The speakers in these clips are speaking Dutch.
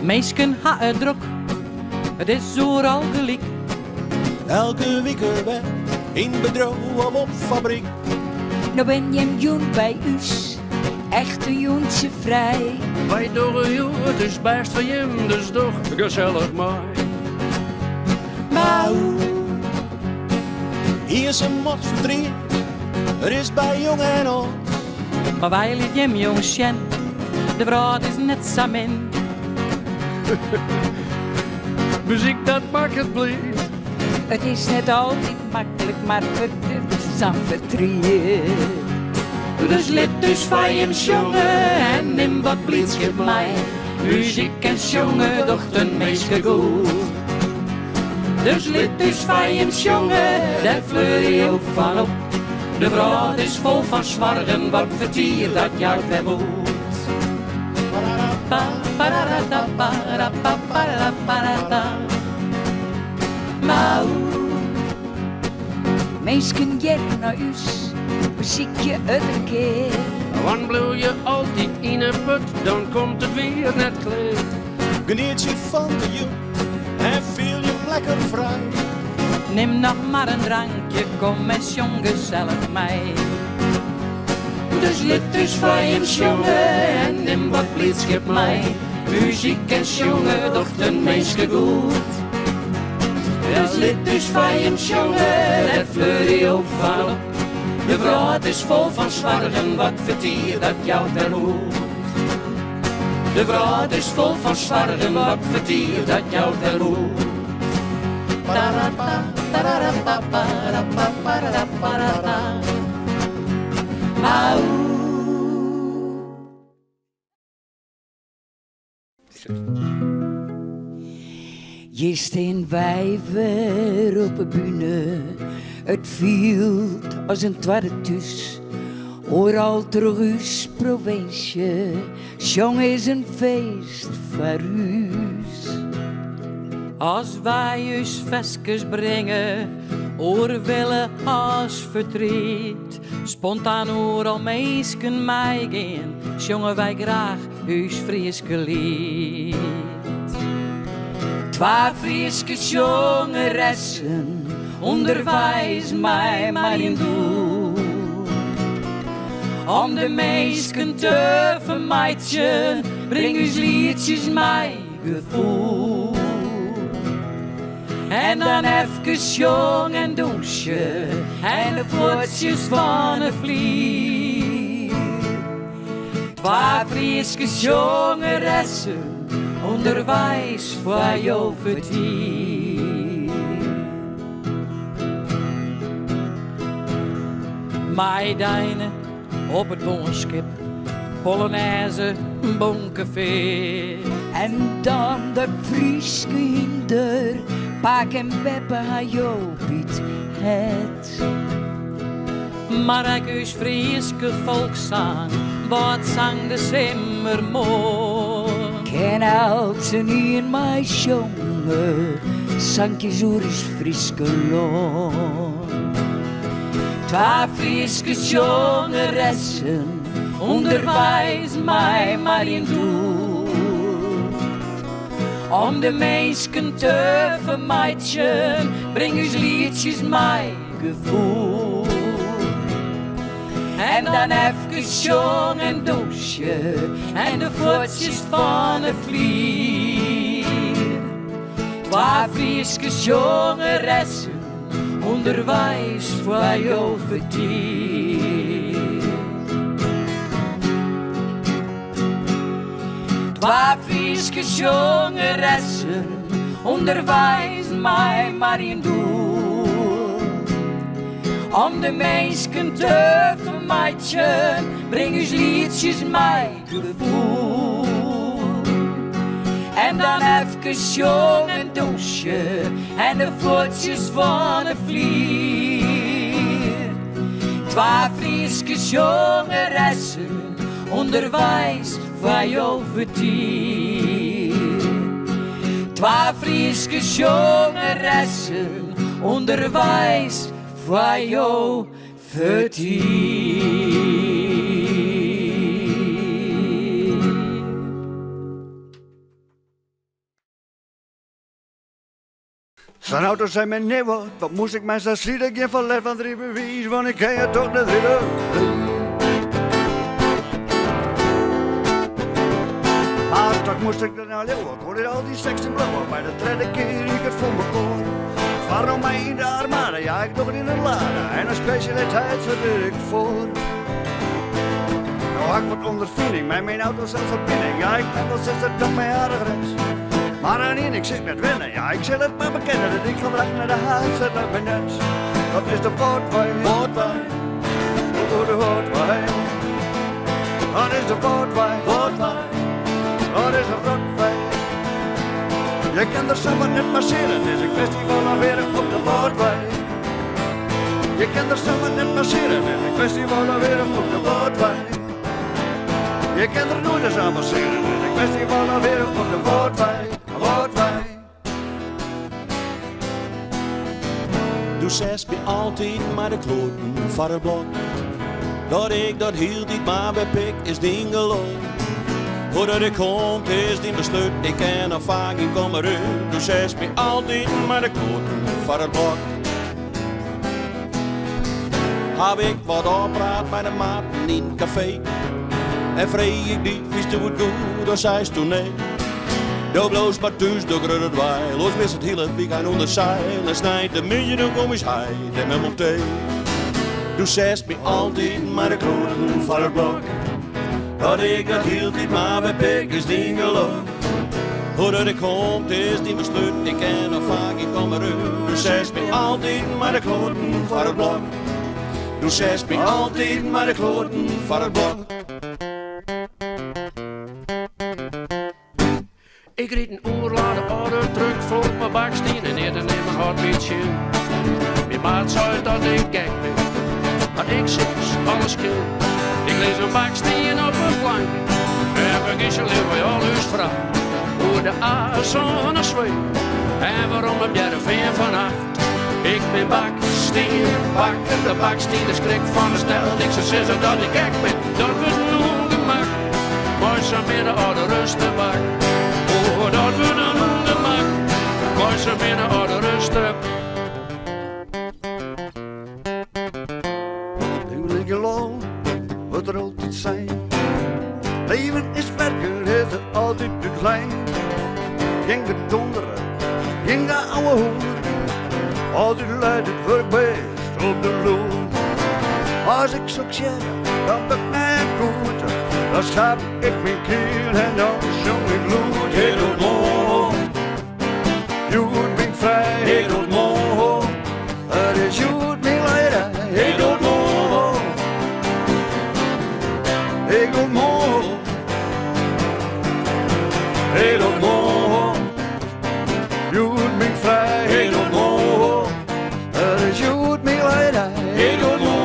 Meesken ha het druk, het is overal gelijk. Elke week weer in bedrijf of op fabriek. Nou ben je een joen bij us, echt een joentje vrij. Wij door jou, het is best van je, dus toch gezellig maar. Maar hier is een mot verdriet, er is bij jong en oud. Maar wij liet jem jongschen, de vrouw is net zo min. Muziek dat maakt het blieft. Het is net altijd makkelijk, maar verdriet is aan verdriet. Dus lid dus van je jongen en neem wat blijdschap mij. Muziek en jongen, doch een meisje goed. Dus lid dus van je jongen, daar fleur je ook van op. De vrouw is vol van zwargen, wat vertier dat jou weer moet. Meesken jer naar us, muziekje uit een keer. Want blow je altijd in een put, dan komt het weer net kleed. Geniet je van de jong en voel je lekker vrij. Neem nog maar een drankje, kom met jong gezellig mij. Dus lid dus van je jongen en neem wat blijdschap mij. Muziek en jongen, doch een meisje goed. Dus lid dus van je jongen, daar fleur je ook van op. De vrouw is vol van zwargen, wat vertier dat jou ter moet. De vrouw is vol van zwargen, wat vertier dat jou ter moet. Je steen wijver op de bühne, het viel als een twarretus. Ooral terug us provincie, jong is een feest voor us. Als wij ons vestjes brengen, oor willen als verdriet. Spontaan ooral meesken mij gaan, zongen wij graag ons Frieske lied. Twee Frieske jongeressen, onderwijs mij maar in doel. Om de meesken te vermijden, breng ons liedjes mij gevoel. En dan even jong en douche en de voetjes van een vlieg. Twee Frieske jongeressen, onderwijs voor jou verdient. Meidijnen op het boonskip, Polonaise, boncafé. En dan dat Frieske hinder, Paak en Beppe haar Jopiet het. Maar ik us Frieske volkszang, wat zang de simmermoor. Ken altijd niet in mijn jongen, zangjes oer is Frieske loon. Twee Frieske jongeressen, onderwijs mij maar in doel. Om de meesken te vermijden, breng ons liedjes mij gevoel. En dan even jong en douche en de voetjes van een vlieg. Twee Frieske jongeressen, onderwijs voor jou verdient. Twee Frieske jongeressen, onderwijs mij maar in doel. Om de meesken te vermijden, breng ons liedjes mij gevoel. En dan even jong en douche en de voetjes van een vlieg. Twee Frieske jongeressen, onderwijs voor jou verdient. Twee Frieske jongeressen, onderwijs voor jou verdient. Zijn auto's zijn mijn nieuwe, wat moest ik mij zo zien? Ik heb van let van 3 bewijs, want ik ken je toch niet willen. Maar toch moest ik er nou leeuwen, ik hoorde al die seks en blauwen. Bij de derde keer ik het voor me kon. Waarom mij in de armade, ja ik toch in een lade. En een specialiteit zet ik voor. Nou ik wat ondervinding, met mijn auto zelfs verbinding. Ja ik ben wel 60 dag mijn aardig rechts. Maar aan één, ik zit met winnen, ja ik zal het maar bekennen. Dat ik vandaag naar de huis zet uit mijn net. Dat is de Portwijn, Portwijn, de Portwijn. Dat is de Portwijn, Portwijn, dat is een Rotwijn. Je kan er zomaar net passeren, het is een kwestie van weer op de Portwijn. Je kan er zomaar net passeren, het is een kwestie van weer op de Portwijn. Je kan er nooit eens aan passeren, het is een kwestie van weer op de Portwijn. Du zes me altijd maar de kloten van het blok. Dat ik dat hield niet maar bij pik is ding geloof. Hoe dat ik komt is die besluit, ik ken er vaak in komen uit. Du zes me altijd maar de kloten van het blok. Heb ik wat oppraat bij de maat in het café. En vreeg ik die, wist u het goed, dan zei ze toen nee. Doe bloos maar thuis, doe ik het wij. Los mis het hele weekend onder zeil. En snijdt de midden, dan kom is hij, en met mijn thee. Du zes me altijd maar de kloten van het blok. Dat ik dat hield niet maar bij pik is ding geloof. Hoe dat ik komt is die besluit, ik ken nog vaak, ik kom eruit. Du zes me altijd maar de kloten van het blok. Du zes me altijd maar de kloten van het blok. Ik reed een oerlade order terug voor mijn baksteen en eerder neem mijn hartbeetje. Mijn maat zei dat ik gek ben, maar ik zeg alles kill. Ik lees een baksteen op een plank en vergis je leven bij al uw vrouw. Hoe de azen zweet en waarom heb jij er veel van acht? Ik ben baksteen, bakken de baksteen, de schrik van de stel. Ik zou zeggen dat ik gek ben, dat was een ongemak. Maar ze midden al de rusten bak. Oh, dat we een ongemak. Maar ze midden al de rusten. Nu je loon, wat er altijd zijn. Leven is werken, is het altijd te klein. Ging de donderen, ging de oude hoer. Altijd leidt het werk best op de loon. Als ik zo zeg, dan ben ik net goed. Dan schap ik mijn keel en dan zong ik lood. Heel het mooi, jood ben ik vrij. Heel het mooi, het is jood mijn leider. Heel het mooi, heel het mooi, heel het mooi, jood ben ik vrij. Heel het mooi, het is jood mijn leider. Heel het mooi.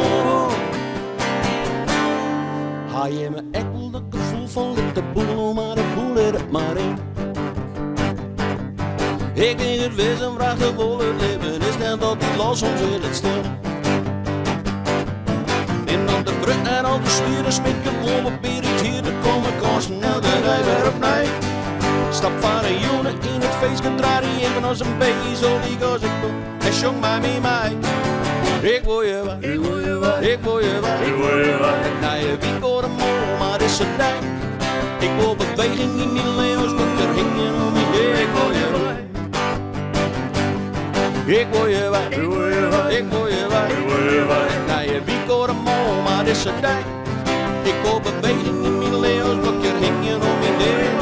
Ga je me echt wel dat gevoel van ligt de boel, maar de boel er het maar in. Ik denk het wees en vraag de wol het leven is net altijd los, soms is het stil. En dan de brug en al de spieren smikken, om op weer iets hier te komen, kan snel de rij weer opnieuw. Stap van een jongen in het feestje, draai die even als een beetje zo die als ik doe. En jong maar mee mij. Ik wil je wat, ik wil je wat, ik wil je wat, ik wil je wat. Na je wiek voor een mol, maar is het tijd. Ik wil beweging in mijn leven, want er hing je om me heen. Ik wil je wat, ik wil je wat, ik wil je wat, ik wil je wat, ik wil je wat. Na je wiek voor een mol, maar is het tijd. Ik wil beweging in mijn leven, want er hing je om me heen.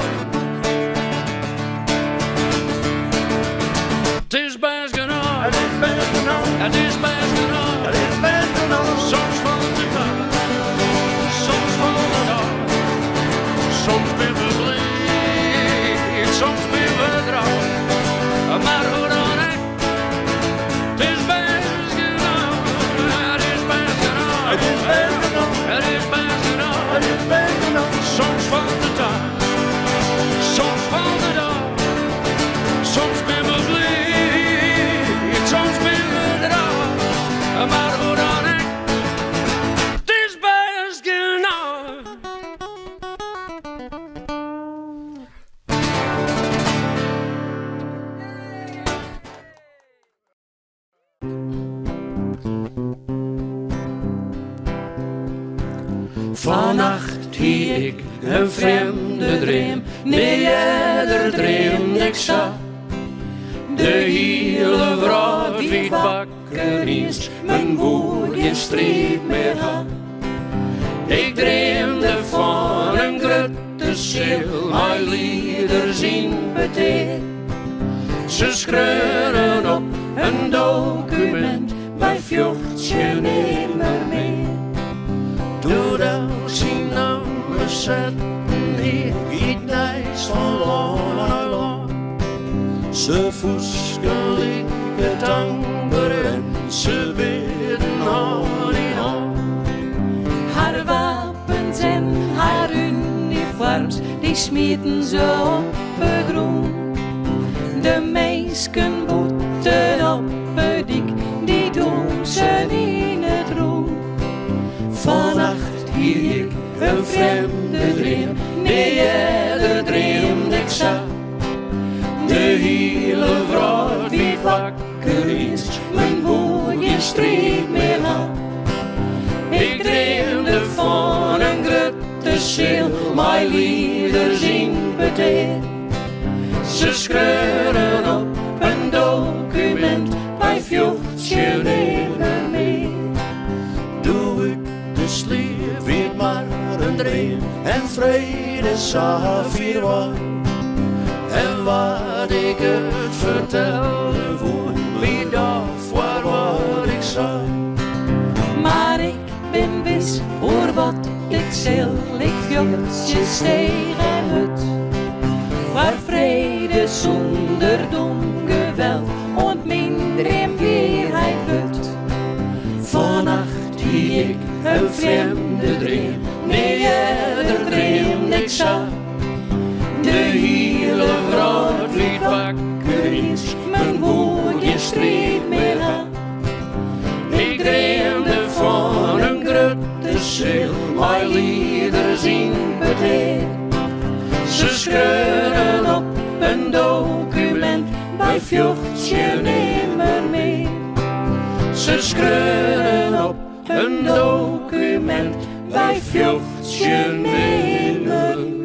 Het is best genoeg, Het is best genoeg, het is best genoeg. het is best genoeg. Soms van de dag, soms van de dag. Soms ben we blij, soms ben we droog. Maar hoe dan ook, het is best genoeg. Het is best genoeg, Het is best genoeg, het is best genoeg. het is best genoeg. Soms van de dag, soms van de dag. Soms ben we blij, soms ben we droog. Vannacht hie ik een vreemde dream, nee, eerder dreamde ik zo. De hele wraak wie wakker is, mijn boer geen strijd meer had. Ik droomde van een grote ziel, mijn lieders in beteer. Ze schreeuwen op een document, wij vjochtje nimmer meer. Doordat ze namen zetten hier, iets nijs van lang lang. Ze voesken lieke dankbaar en ze bidden hand in hand. Haar wapens en haar uniforms, die smieten ze op het groen. De meisken boeten op het dik, die doen ze in het roen. Vannacht hie ik een vreemde dream, nee, eerder dreamde ik zo. De hele wraak wie wakker is, mijn boer geen strijd meer had. Ik droomde van een grote ziel, mijn lieders in beteer. Ze schreeuwen op een document, wij vjochtje nimmer meer. Doe ik de sliep weer maar een dream en vrede Safir was. En wat ik het vertelde voor, wie dacht waar wat ik zei. Maar ik ben wis voor wat ik zil, ik vjochtjes tegen het. Waar vrede zonder geweld und minder in weerheid wordt. Vannacht hie ik een vreemde dream, nee, eerder dreamde ik zo. De hele wraak wie wakker is, mijn boer geen strijd meer had. Ik droomde van een grote ziel, mijn lieders in beteer. Ze schreeuwen op een document, wij vjochtje nimmer meer. Ze schreeuwen op een document, wij vjochtje nimmer meer.